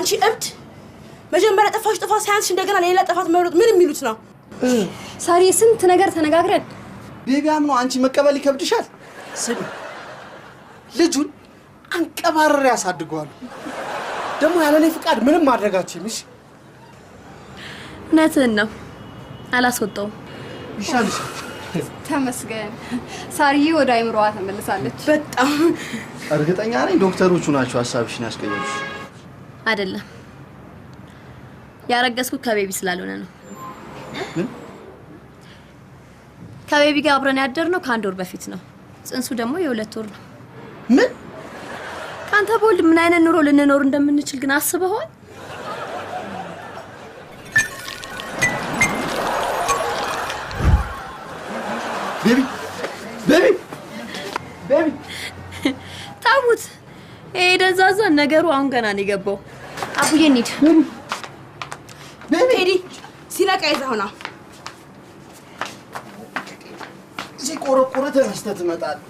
አንቺ እብድ መጀመሪያ ጠፋሽ ጥፋት ሳያንስ እንደገና ሌላ ጥፋት መሮጥ ምን የሚሉት ነው? ሳሪ ስንት ነገር ተነጋግረን ቤቢያም ነው አንቺ መቀበል ይከብድሻል። ስሚ ልጁን አንቀባረር ያሳድገዋል። ደግሞ ያለኔ ፍቃድ ምንም ማድረጋችሁም እሺ? እውነትህን ነው አላስወጣውም። ይሻልሻል። ተመስገን ሳሪዬ ወደ አይምሮዋ ተመልሳለች። በጣም እርግጠኛ ነኝ ዶክተሮቹ ናቸው ሐሳብሽን ያስቀየሩሽ። አይደለም ያረገዝኩት ከቤቢ ስላልሆነ ነው። ከቤቢ ጋር አብረን ያደርነው ከአንድ ወር በፊት ነው። ጽንሱ ደግሞ የ2 ወር ነው። ምን ካንተ በወልድ ምን አይነት ኑሮ ልንኖር እንደምንችል ግን አስበኸዋል? ቤቢ ታውት ደዛዛ ነገሩ አሁን ገና ነው የገባው። አቡዬ እንሂድ። ቴዲ ሲለቃ ይዘውና ሲቆረቆረ ተነስተህ ትመጣለህ።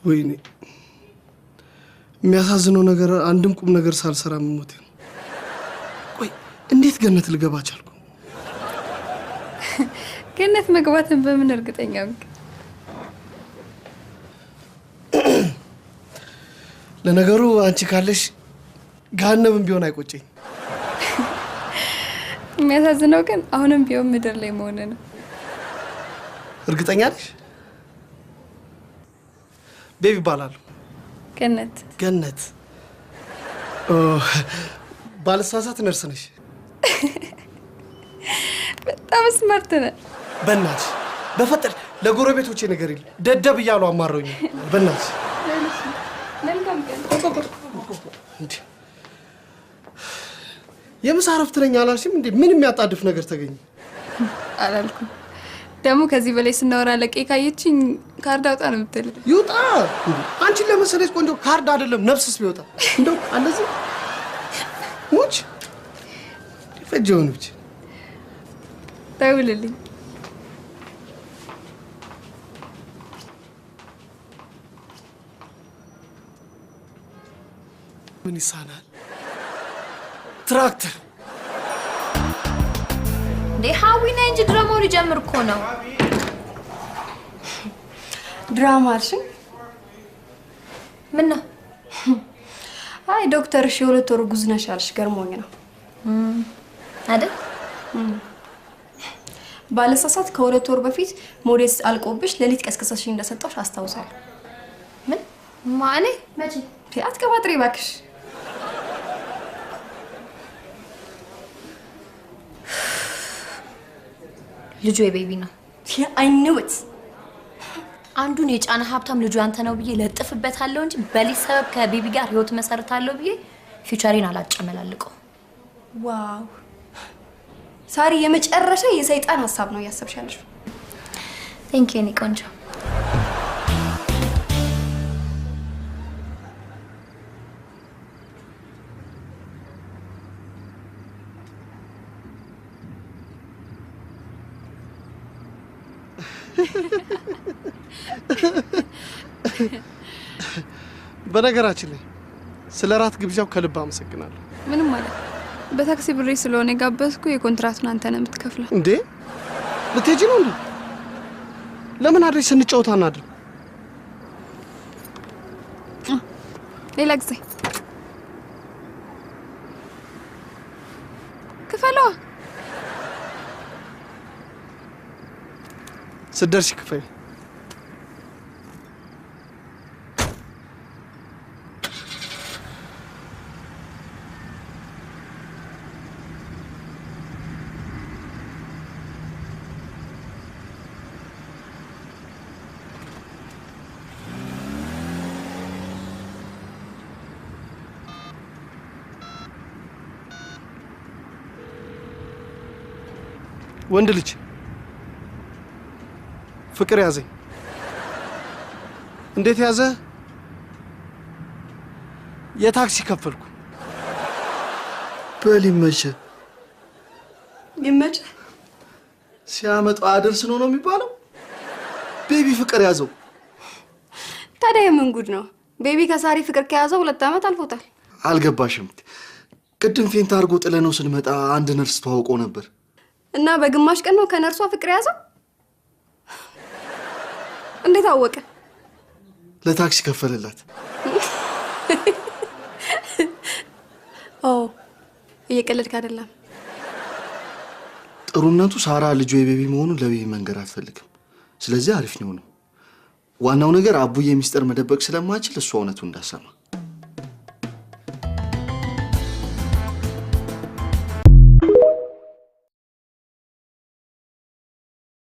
ወይኔ የሚያሳዝነው ነገር አንድም ቁም ነገር ሳልሰራ መሞቴ ነው። ቆይ እንዴት ገነት ልገባ ቻልኩ? ገነት መግባትን በምን እርግጠኛ ነህ? ለነገሩ አንቺ ካለሽ ገሃነምም ቢሆን አይቆጨኝ። የሚያሳዝነው ግን አሁንም ቢሆን ምድር ላይ መሆን ነው። እርግጠኛ ነሽ? ቤቢ ባላሉ ገነት ባልሳሳት ነርስ ነሽ። በጣም ስማርት ነህ። በእናትሽ በፈጠር ለጎረቤቶቼ ነገር ይል ደደብ እያሉ አማረውኝ። በእናትሽ መልካም ቀን። የምሳ እረፍት ነኝ አላልሽም እንዴ? ምን የሚያጣድፍ ነገር ተገኘ? አላልኩም። ደግሞ ከዚህ በላይ ስናወራ ለቄ ካየችኝ ካርድ አውጣ ነው የምትል። ይውጣ። አንቺን ለመሰለሽ ቆንጆ ካርድ አይደለም ነፍስስ ቢወጣ እንደው እንደዚህ ሙች ፈጀውን ብቻ ደውልልኝ። ምን ይሳናል? ትራክተር እንዴ ሀዊና እንጂ ድራማው ሊጀምር እኮ ነው። ድራማ አልሽኝ? ምን ነው? አይ ዶክተር እሺ የ2 ወር ጉዝ ነሽ አልሽ። ገርሞኝ ነው አይደል? ባለሳሳት ከ2 ወር በፊት ሞዴስ አልቆብሽ ለሊት ቀስቀሰሽኝ እንደሰጠሽ አስታውሳለሁ። ምን ማኔ መቼ? አትቀባጥሪ እባክሽ። ልጁ የቤቢ ነው። I knew it። አንዱን የጫና ሀብታም ልጁ አንተ ነው ብዬ ለጥፍበታለሁ እንጂ በሊዝ ሰበብ ከቤቢ ጋር ህይወት መሰርታለሁ ብዬ ፊውቸሪን አላጨመላልቀው። ዋው ሳሪ የመጨረሻ የሰይጣን ሐሳብ ነው ያሰብሻለሽ። ቴንክ ዩ ኒ ቆንጆ። በነገራችን ላይ ስለ ራት ግብዣው ከልብ አመሰግናለሁ። ምንም ማለት በታክሲ ብሬ ስለሆነ ጋበዝኩ። የኮንትራቱን አንተ ነው የምትከፍለው። እንዴ ልትሄጂ ነው እንዴ? ለምን አድርሽ ስንጫወት አናድር? ሌላ ጊዜ ክፈለዋ። ስትደርሺ ክፈይ። ወንድ ልጅ ፍቅር ያዘኝ። እንዴት ያዘ? የታክሲ ከፈልኩ። በል ይመች። ይመች። ሲያመጣው አደርስ ነው የሚባለው። ቤቢ ፍቅር ያዘው። ታዲያ የምን ጉድ ነው? ቤቢ ከሳሪ ፍቅር ከያዘው 2 ዓመት አልፎታል። አልገባሽም? ቅድም ፌንት አድርጎ ጥለነው ስንመጣ አንድ ነርስ ተዋውቆ ነበር እና በግማሽ ቀን ነው ከነርሷ ፍቅር ያዘው። እንዴት አወቀ? ለታክሲ ከፈለላት። ኦ እየቀለድክ አይደለም? ጥሩነቱ ሳራ ልጁ የቤቢ መሆኑን ለቤቢ መንገር አትፈልግም። ስለዚህ አሪፍ ነው። ዋናው ነገር አቡዬ ሚስጥር መደበቅ ስለማይችል እሱ እውነቱን እንዳሰማ